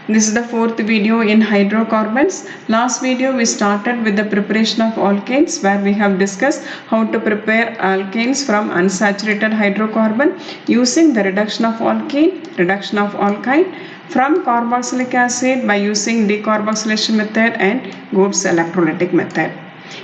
This is the fourth video in hydrocarbons. Last video we started with the preparation of alkanes where we have discussed how to prepare alkanes from unsaturated hydrocarbon using the reduction of alkene, reduction of alkyne from carboxylic acid by using decarboxylation method and Gibbs electrolytic method.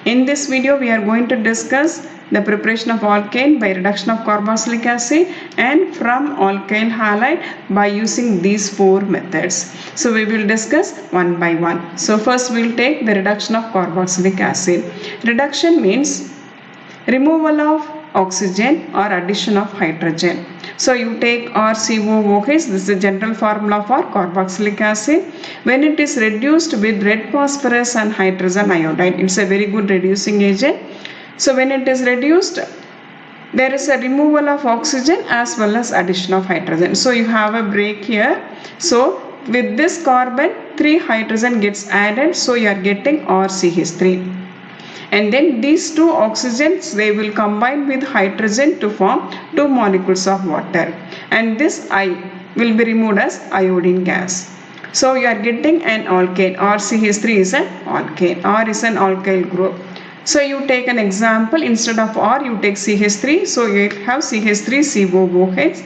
In this video we are going to discuss the preparation of alkane by reduction of carboxylic acid and from alkyl halide by using these four methods. So we will discuss one by one. So first we will take the reduction of carboxylic acid. Reduction means removal of oxygen or addition of hydrogen. So you take RCOOH, this is the general formula for carboxylic acid. When it is reduced with red phosphorus and hydrogen iodide, it's a very good reducing agent. So when it is reduced, there is a removal of oxygen as well as addition of hydrogen. So you have a break here. So with this carbon, 3 hydrogen gets added. So you are getting RCH3. And then these two oxygens, they will combine with hydrogen to form 2 molecules of water. And this I will be removed as iodine gas. So you are getting an alkane. RCH3 is an alkane. R is an alkyl group. So you take an example, instead of R you take CH3, so you have CH3COOH.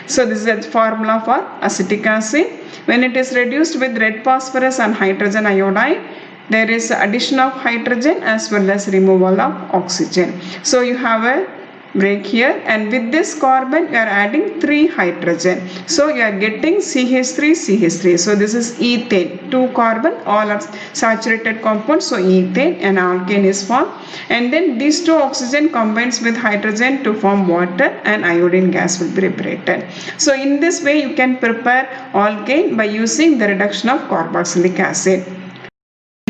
So this is the formula for acetic acid. When it is reduced with red phosphorus and hydrogen iodide, there is addition of hydrogen as well as removal of oxygen. So you have a break here, and with this carbon you are adding 3 hydrogen. So you are getting CH3. So this is ethane. 2 carbon, all are saturated compounds. So ethane, and alkane is formed. And then these 2 oxygen combines with hydrogen to form water, and iodine gas will be liberated. So in this way you can prepare alkane by using the reduction of carboxylic acid.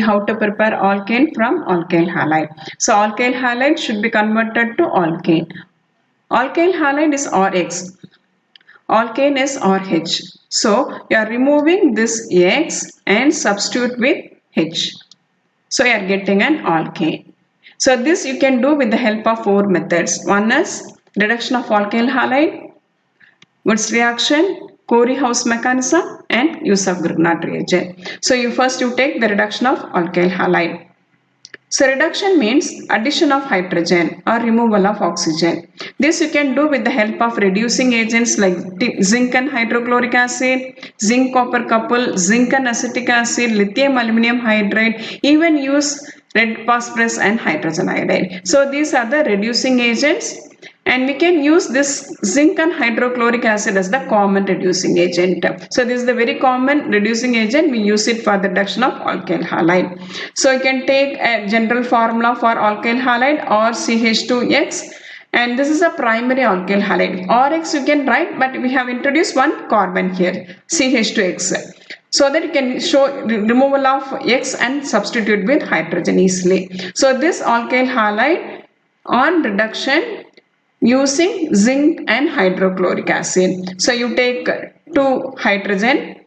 How to prepare alkane from alkyl halide. So alkyl halide should be converted to alkane. Alkyl halide is RX. Alkane is RH. So you are removing this X and substitute with H. So you are getting an alkane. So this you can do with the help of 4 methods. One is reduction of alkyl halide, Wurtz reaction, Corey-House mechanism, and use of Grignard reagent. So you take the reduction of alkyl halide. So reduction means addition of hydrogen or removal of oxygen. This you can do with the help of reducing agents like zinc and hydrochloric acid, zinc copper couple, zinc and acetic acid, lithium aluminum hydride, even use red phosphorus and hydrogen iodide. So these are the reducing agents. And we can use this zinc and hydrochloric acid as the common reducing agent. So this is the very common reducing agent. We use it for the reduction of alkyl halide. So you can take a general formula for alkyl halide, RCH2X. And this is a primary alkyl halide. RX you can write, but we have introduced one carbon here, CH2X. So that you can show removal of X and substitute with hydrogen easily. So this alkyl halide on reduction using zinc and hydrochloric acid. So you take 2 hydrogen.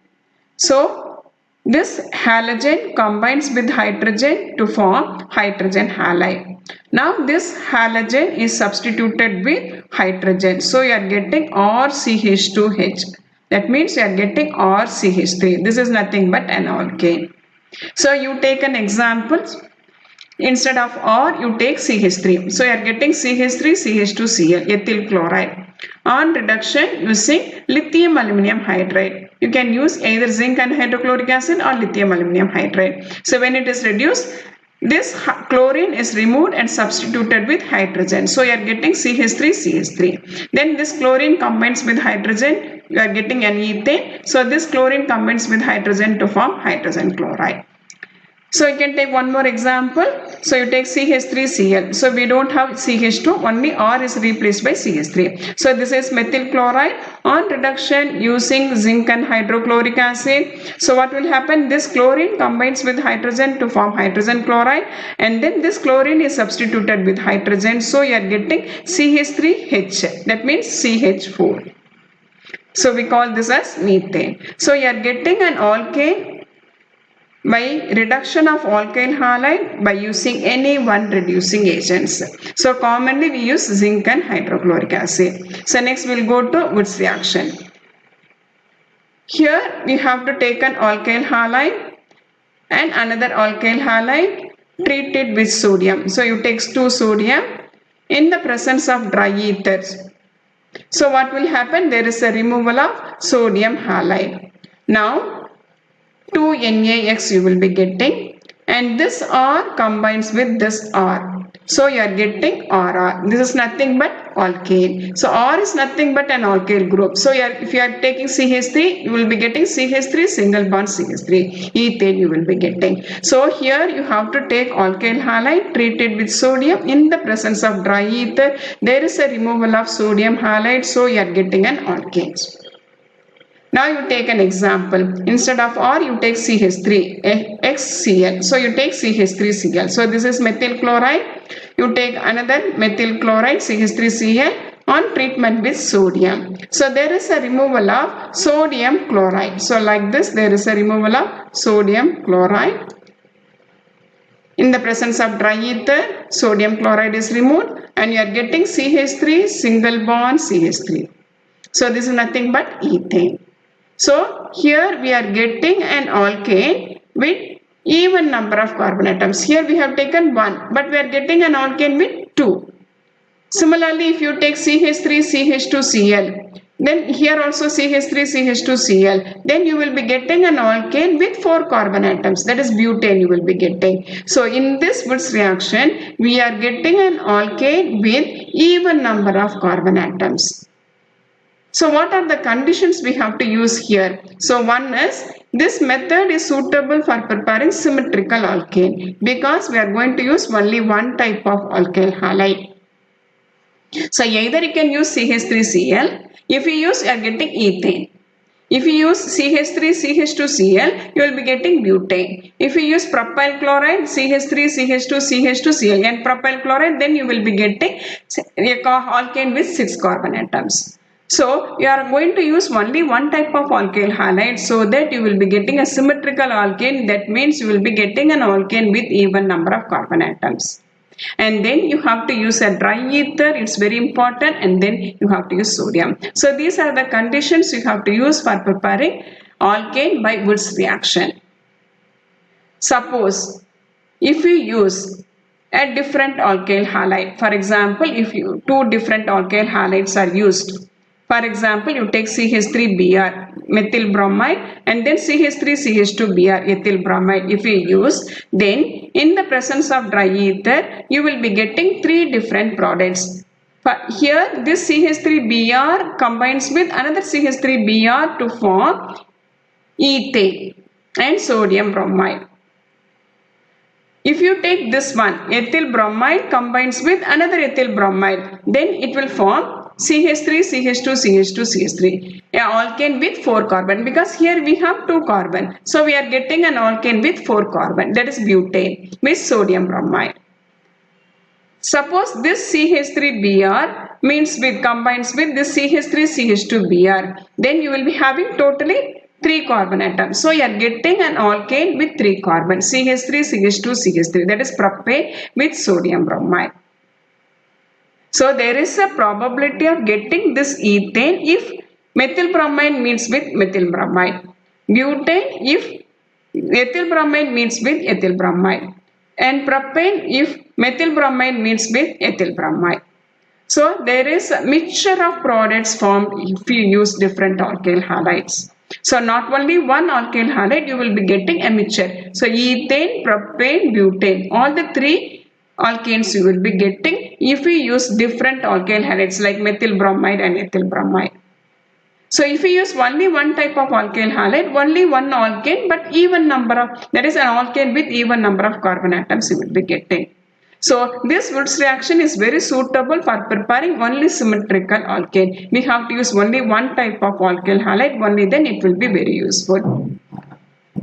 So this halogen combines with hydrogen to form hydrogen halide. Now this halogen is substituted with hydrogen. So you are getting RCH2H. That means you are getting RCH3. This is nothing but an alkane. So you take an example. Instead of R, you take CH3. So you are getting CH3, CH2Cl, ethyl chloride. On reduction using lithium aluminum hydride. You can use either zinc and hydrochloric acid or lithium aluminum hydride. So when it is reduced, this chlorine is removed and substituted with hydrogen. So you are getting CH3, CH3. Then this chlorine combines with hydrogen. You are getting an ethane. So this chlorine combines with hydrogen to form hydrogen chloride. So you can take one more example. So you take CH3Cl. So we don't have CH2, only R is replaced by CH3. So this is methyl chloride on reduction using zinc and hydrochloric acid. So what will happen? This chlorine combines with hydrogen to form hydrogen chloride, and then this chlorine is substituted with hydrogen. So you are getting CH3H. That means CH4. So we call this as methane. So you are getting an alkane by reduction of alkyl halide by using any one reducing agents. So commonly we use zinc and hydrochloric acid. So next we will go to Wurtz reaction. Here we have to take an alkyl halide and another alkyl halide, treat it with sodium. So you take 2 sodium in the presence of dry ethers. So what will happen? There is a removal of sodium halide. Now 2 NaX you will be getting, and this R combines with this R. So you are getting RR. This is nothing but alkane. So R is nothing but an alkyl group. So if you are taking CH3, you will be getting CH3 single bond CH3. Ethane you will be getting. So here you have to take alkyl halide treated with sodium in the presence of dry ether. There is a removal of sodium halide. So you are getting an alkane. Now you take an example. Instead of R, you take CH3, XCl. So you take CH3Cl. So this is methyl chloride. You take another methyl chloride, CH3Cl, on treatment with sodium. So there is a removal of sodium chloride. So like this, there is a removal of sodium chloride. In the presence of dry ether, sodium chloride is removed and you are getting CH3 single bond CH3. So this is nothing but ethane. So here we are getting an alkane with even number of carbon atoms. Here we have taken 1, but we are getting an alkane with 2. Similarly, if you take CH3, CH2Cl, then here also CH3, CH2Cl, then you will be getting an alkane with 4 carbon atoms. That is butane you will be getting. So in this Wurtz reaction, we are getting an alkane with even number of carbon atoms. So what are the conditions we have to use here? So one is, this method is suitable for preparing symmetrical alkane because we are going to use only one type of alkyl halide. So either you can use CH3Cl. If you use, you are getting ethane. If you use CH3, CH2Cl, you will be getting butane. If you use propyl chloride, CH3, CH2, CH2Cl and propyl chloride, then you will be getting alkane with 6 carbon atoms. So you are going to use only one type of alkyl halide so that you will be getting a symmetrical alkane. That means you will be getting an alkane with even number of carbon atoms. And then you have to use a dry ether, it's very important, and then you have to use sodium. So these are the conditions you have to use for preparing alkane by Wurtz reaction. Suppose if you use a different alkyl halide, for example, if you 2 different alkyl halides are used. For example, you take CH3Br, methyl bromide, and then CH3CH2Br, ethyl bromide. If you use, then in the presence of dry ether, you will be getting 3 different products. Here, this CH3Br combines with another CH3Br to form ethane and sodium bromide. If you take this one, ethyl bromide combines with another ethyl bromide, then it will form CH3, CH2, CH2, CH3. Alkane with 4 carbon because here we have 2 carbon. So we are getting an alkane with 4 carbon, that is butane with sodium bromide. Suppose this CH3Br combines with this CH3CH2Br, then you will be having totally 3 carbon atoms. So you are getting an alkane with 3 carbon, CH3CH2CH3, that is propane with sodium bromide. So there is a probability of getting this ethane if methyl bromide meets with methyl bromide, butane if ethyl bromide meets with ethyl bromide, and propane if methyl bromide meets with ethyl bromide. So there is a mixture of products formed if you use different alkyl halides. So not only one alkyl halide, you will be getting a mixture. So ethane, propane, butane, all the 3 alkanes you will be getting if you use different alkyl halides like methyl bromide and ethyl bromide. So if you use only one type of alkyl halide, only one alkane, but even number of, that is an alkane with even number of carbon atoms you will be getting. So this Wurtz reaction is very suitable for preparing only symmetrical alkane. We have to use only one type of alkyl halide, only then it will be very useful.